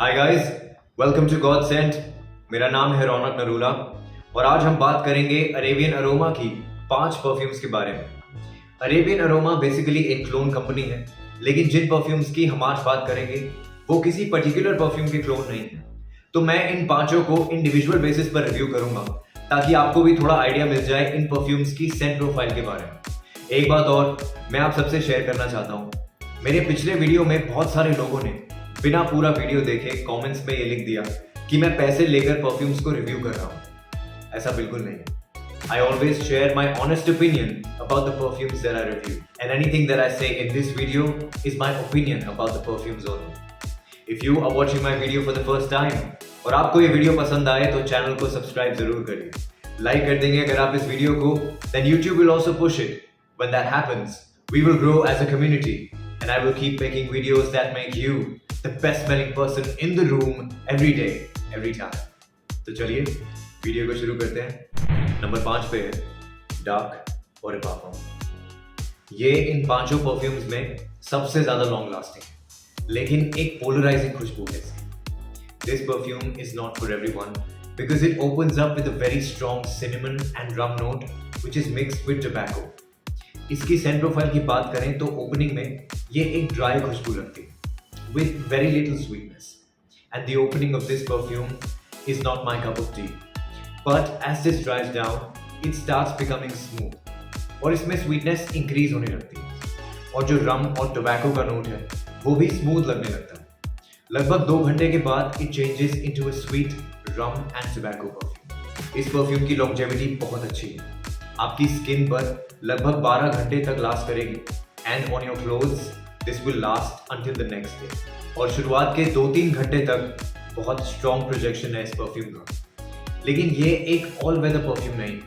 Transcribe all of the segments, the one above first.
Hi guys, welcome to God Scent. मेरा नाम है रौनक नरूला और आज हम बात करेंगे अरेबियन अरोमा की 5 परफ्यूम्स के बारे में। अरेबियन अरोमा बेसिकली एक क्लोन कंपनी है, लेकिन जिन परफ्यूम्स की हम आज बात करेंगे वो किसी पर्टिकुलर परफ्यूम के क्लोन नहीं है। तो मैं इन पांचों को इंडिविजुअल बेसिस पर रिव्यू करूंगा ताकि आपको भी थोड़ा आइडिया मिल जाए इन परफ्यूम्स की सेंट प्रोफाइल के बारे में। एक बात और मैं आप सबसे शेयर करना चाहता हूँ, मेरे पिछले वीडियो में बहुत सारे लोगों ने बिना पूरा वीडियो देखे कमेंट्स में ये लिख दिया कि मैं पैसे लेकर परफ्यूम्स को रिव्यू कर रहा हूँ। ऐसा बिल्कुल नहीं। I always share my honest opinion about the perfumes that I review, and anything that I say in this video is my opinion about the perfumes only. If you are watching my video for the first time और आपको ये video पसंद आए तो channel को subscribe जरूर करिए, like कर देंगे अगर आप इस वीडियो को, then YouTube will also push it. When that happens, we will grow as a community, and I will keep making videos that make you the best smelling person in the room every day, every time. तो चलिए video को शुरू करते हैं। Number 5 पे है dark और पाफॉर्म। ये इन पांचों परफ्यूम्स में सबसे ज्यादा लॉन्ग लास्टिंग है, लेकिन एक पोलराइजिंग खुशबू है इसकी। This perfume is not for everyone because it opens up with a very strong cinnamon and rum note which is mixed with tobacco. इसकी सेंट प्रोफाइल की बात करें तो ओपनिंग में ये एक ड्राई खुशबू लगती है with very little sweetness, and the opening of this perfume is not my cup of tea. But as this dries down, it starts becoming smooth, और इसमें sweetness increase होने लगती है, और जो रम और टोबैको का नोट है वो भी स्मूथ लगने लगता है। लगभग 2 घंटे के बाद it changes into a sweet rum and tobacco perfume. इस परफ्यूम की longevity बहुत अच्छी है, आपकी स्किन पर लगभग 12 घंटे तक लास्ट करेगी, and on your clothes this will last until the next day. और शुरुआत के 2-3 घंटे तक बहुत स्ट्रॉन्ग प्रोजेक्शन है इस परफ्यूम का। लेकिन ये एक ऑल वेदर परफ्यूम नहीं।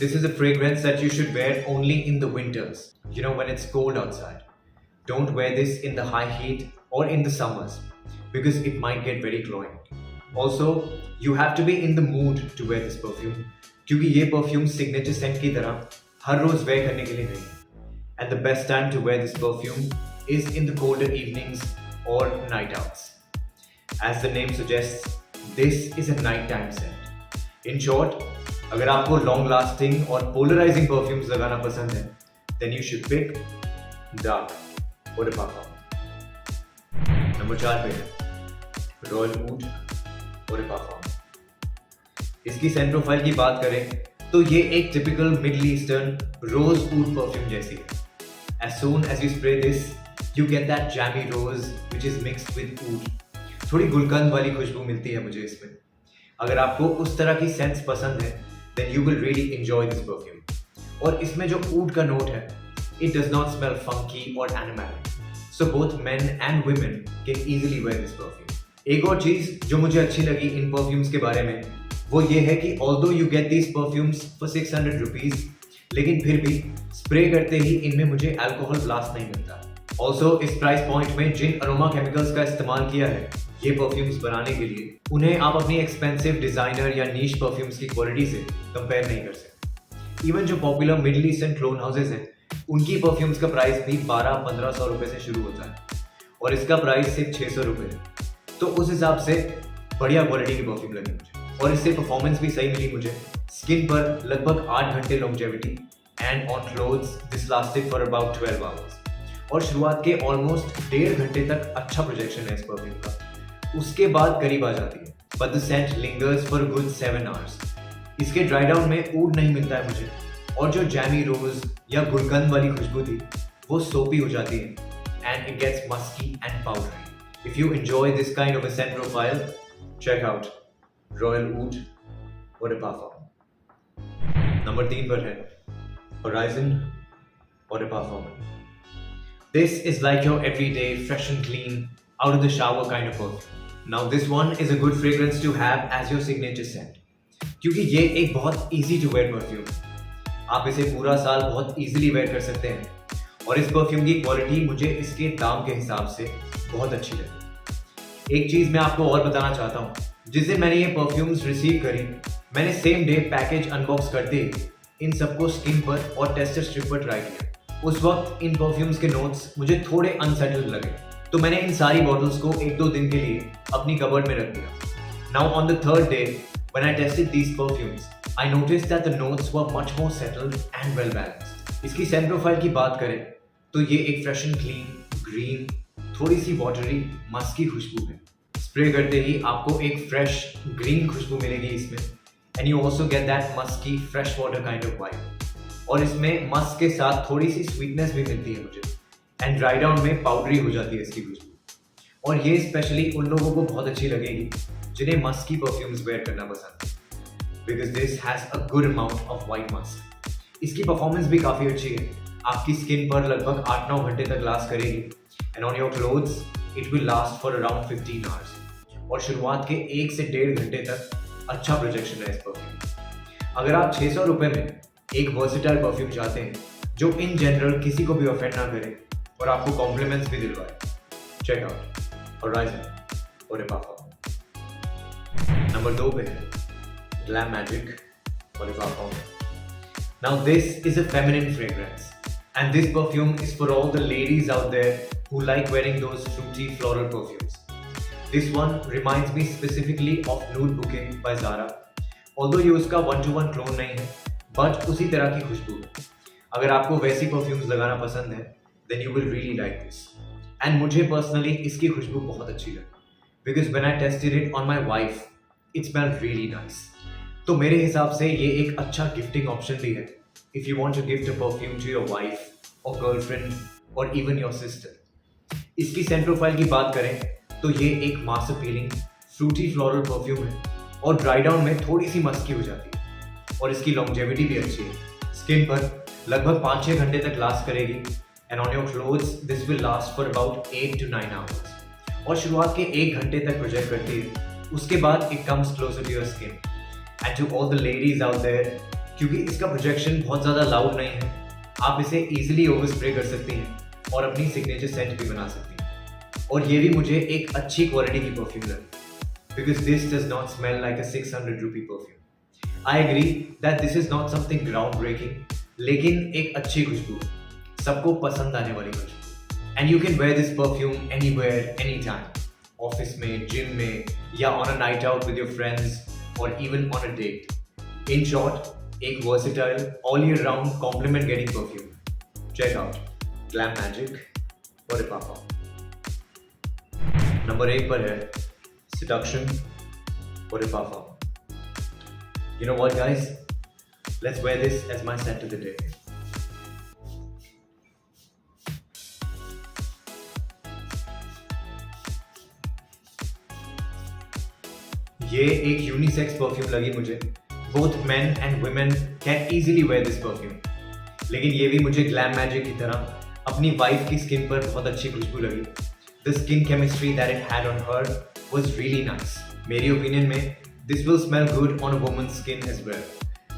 This is a fragrance that you should wear only in the winters, you know, when it's cold outside. Don't wear this in the high heat or in the summers because it might get very cloying. Also, you have to be in the mood to wear this perfume क्योंकि ये perfume signature Saint की तरह हर रोज where करने के लिए नहीं है। And the best time to wear this perfume is in the colder evenings or night outs. As the name suggests, this is a nighttime scent. In short, अगर आपको long lasting और polarizing perfumes लगाना पसंद है, then you should pick Dark or a Parfum. Number 4 पे है Royal Oud or a Parfum. इसकी scent profile की बात करें तो ये एक typical Middle Eastern rosewood perfume जैसी है। As soon as you spray this, you get that jammy rose which is mixed with oud. थोड़ी गुलकंद वाली खुशबू मिलती है मुझे इसमें। अगर आपको उस तरह की सेंस पसंद है, then you will really enjoy this perfume. और इसमें जो oud का नोट है, it does not smell funky or animalic. So both men and women can easily wear this perfume. एक और चीज जो मुझे अच्छी लगी इन परफ्यूम्स के बारे में वो ये है कि although you get these perfumes for 600 rupees, लेकिन फिर भी स्प्रे करते ही इनमें मुझे अल्कोहल ब्लास्ट नहीं मिलता। ऑल्सो इस प्राइस पॉइंट में जिन अरोमा केमिकल्स का इस्तेमाल किया है ये परफ्यूम्स बनाने के लिए, उन्हें आप अपनी एक्सपेंसिव डिजाइनर या नीश परफ्यूम्स की क्वालिटी से कंपेयर नहीं कर सकते। इवन जो popular middle eastern clone houses हैं उनकी परफ्यूम्स का प्राइस भी 1200-1500 रुपए से शुरू होता है और इसका प्राइस सिर्फ 600 रुपए है। तो उस हिसाब से बढ़िया क्वालिटी की परफ्यूम लगी मुझे और इससे परफॉर्मेंस भी सही मिली मुझे। स्किन पर लगभग 8 घंटे longevity and on clothes this lasted for about 12 hours. और शुरुआत के ऑलमोस्ट 1.5 घंटे तक अच्छा प्रोजेक्शन है इस परफ्यूम का, उसके बाद करीब आ जाती है, but the scent lingers for good 7 hours. इसके ड्राई डाउन में ऊड नहीं मिलता है मुझे और जो जैमी रोज या गुलकंद वाली खुशबू थी वो सोपी हो जाती है and it gets musky and powdery. If you enjoy this kind of a scent profile, check out royal oud or a parfum. Number 3 पर है Horizon or a Parfum. This is like your everyday fresh and clean out of the shower kind of perfume. Now this one is a good fragrance to have as your signature scent क्योंकि ये एक बहुत easy to wear perfume है। आप इसे पूरा साल बहुत easily wear कर सकते हैं और इस परफ्यूम की क्वालिटी मुझे इसके दाम के हिसाब से बहुत अच्छी लगी। एक चीज मैं आपको और बताना चाहता हूँ, जिस दिन मैंने ये परफ्यूम्स रिसीव करी मैंने सेम डे पैकेज अनबॉक्स करते ही इन सबको स्किन पर और टेस्टर स्ट्रिप पर ट्राई किया। उस वक्त इन परफ्यूम्स के नोट्स मुझे थोड़े अनसेटल्ड लगे तो मैंने इन सारी बॉटल्स को 1-2 दिन के लिए अपनी कबर्ड में रख दिया। Now on the third day when I tasted these perfumes I noticed that the notes were much more settled and well balanced. इसकी सेंट प्रोफाइल की बात करें तो ये एक फ्रेश एंड क्लीन, ग्रीन, थोड़ी सी वाटरी, मस्की खुशबू है। स्प्रे करते ही आपको एक फ्रेश ग्रीन खुशबू मिलेगी इसमें, and you also get that musky fresh water kind of vibe. और इसमें मस्क के साथ थोड़ी सी स्वीटनेस भी मिलती है मुझे, एंड ड्राई डाउन में पाउडरी हो जाती है इसकी खुशबू। और ये स्पेशली उन लोगों को बहुत अच्छी लगेगी जिन्हें मस्की परफ्यूम्स वेयर करना पसंद है, because this has a good amount of white Musk. इसकी परफॉर्मेंस भी काफ़ी अच्छी है, आपकी स्किन पर लगभग 8-9 घंटे तक लास्ट करेगी, and on your clothes it will last for around 15 hours. और शुरुआत के 1 से 1.5 घंटे तक अच्छा प्रोजेक्शन है इस परफ्यूम। अगर आप 600 रुपये में एक वर्सेटाइल परफ्यूम चाहते हैं जो इन जनरल किसी को भी ऑफेंड ना करे और आपको कॉम्प्लीमेंट्स भी दिलवाए, चेक आउट होराइजन और पाफा। नंबर 2 पे है ग्लैम मैजिक और पाफा। Now this is a feminine fragrance, and this perfume is for all the ladies out there who like wearing those fruity floral perfumes. This one reminds me specifically of Nude Bouquet by Zara. Although ये उसका 1-to-1 clone नहीं है, but उसी तरह की खुशबू है। अगर आपको वैसी परफ्यूम्स लगाना पसंद है, then you will really like this. And मुझे पर्सनली इसकी खुशबू बहुत अच्छी लगी, because when I tested it on my wife, it smelled really nice. तो मेरे हिसाब से ये एक अच्छा गिफ्टिंग ऑप्शन भी है if you want to gift a perfume to your wife और गर्लफ्रेंड और इवन योर सिस्टर। इसकी सेंट प्रोफाइल की बात करें तो ये एक mass appealing fruity floral perfume है और ड्राई डाउन में थोड़ी सी मस्की हो जाती है, और इसकी लॉन्जेविटी भी अच्छी है। स्किन पर लगभग 5-6 घंटे तक लास्ट करेगी, and on your clothes this will last for about 8 to 9 hours. और शुरुआत के 1 घंटे तक प्रोजेक्ट करती है, उसके बाद it comes closer to your skin. And to all the ladies out there, क्योंकि इसका प्रोजेक्शन बहुत ज़्यादा लाउड नहीं है, आप इसे ईजिली ओवर स्प्रे कर सकती हैं और अपनी सिग्नेचर सेंट भी बना सकती हैं। और ये भी मुझे एक अच्छी क्वालिटी की परफ्यूम लगी, because this does not smell like a 600 rupee perfume. I agree that this is not something ground breaking, लेकिन एक अच्छी खुशबू है, सबको पसंद आने वाली खुशबू। And you can wear this perfume anywhere any time, office में, जिम में, या on a night out with your friends or even on a date. In short, एक versatile all year round compliment getting perfume. Check out Glam Magic और Pafa. Number 1 पर है Seduction और Pafa. You know what, guys? Let's wear this as my scent of the day. ये एक unisex perfume लगी मुझे। Both men and women can easily wear this perfume, लेकिन ये भी मुझे ग्लैम मैजिक की तरह अपनी वाइफ की स्किन पर बहुत अच्छी खुशबू लगी। The skin chemistry that it had on her was really nice. मेरी ओपिनियन में this will smell good on a woman's skin as well,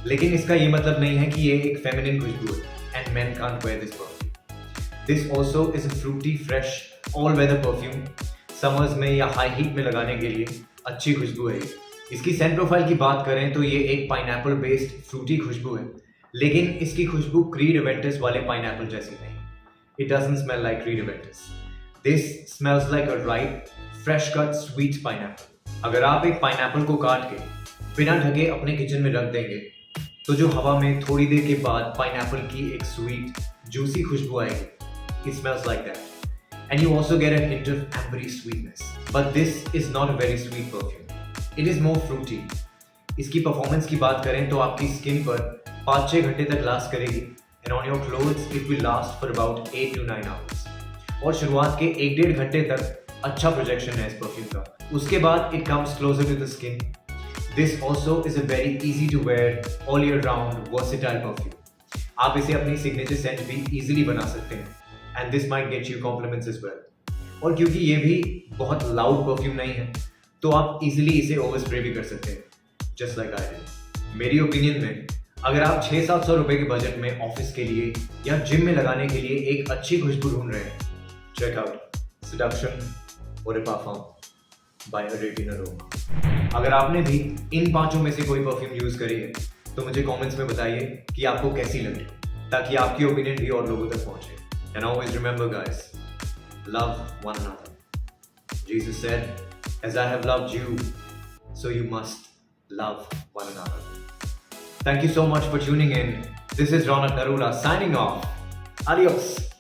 लेकिन इसका ये मतलब नहीं है कि ये एक फेमिनिन खुशबू है and men can't wear this perfume. This also is a fruity fresh all weather perfume. Summers में या हाई हीट में लगाने के लिए अच्छी खुशबू है। इसकी सेंट प्रोफाइल की बात करें तो ये एक पाइनएप्पल बेस्ड फ्रूटी खुशबू है, लेकिन इसकी खुशबू क्रीड इवेंटस वाले पाइनएप्पल जैसी नहीं। It doesn't smell like creed events, this smells like a ripe fresh cut sweet pineapple. अगर आप एक पाइनएप्पल को काट के बिना ढके अपने किचन में रख देंगे तो जो हवा में थोड़ी देर के बाद पाइनएप्पल की एक स्वीट जूसी खुशबू आएगी। It smells like that, and you also get a hint of ambery sweetness. But this is not a very sweet perfume. It is more fruity. इसकी परफॉर्मेंस की बात करें तो आपकी स्किन पर 5-6 घंटे तक लास्ट करेगी, and on your clothes it will last for about 8 to 9 hours. और शुरुआत के 1-1.5 घंटे तक अच्छा प्रोजेक्शन है इस परफ्यूम का, उसके बाद it comes closer to the skin. This also is a very easy to wear all year round versatile perfume. आप इसे अपनी सिग्नेचर सेंट भी इजीली बना सकते हैं, and this might get you compliments as well. और क्योंकि ये भी बहुत लाउड परफ्यूम नहीं है, तो आप इजीली इसे ओवर स्प्रे भी कर सकते हैं, जस्ट लाइक आई डिड। मेरी ओपिनियन में अगर आप 600-700 रुपए के बजट में ऑफिस के लिए या जिम में लगाने के लिए एक अच्छी खुशबू ढूंढ रहे हैं, चेक आउट सेडक्शन और पाफा बाय अरेबियन अरोमा। अगर आपने भी इन 5 में से कोई परफ्यूम यूज करी है तो मुझे कमेंट्स में बताइए कि आपको कैसी लगी, ताकि आपकी ओपिनियन भी और लोगों तक पहुंचे। And always remember, guys, love one another. Jesus said, as I have loved you, so you must love one another. Thank you so much for tuning in. This is Ronak Narula signing off. Adios.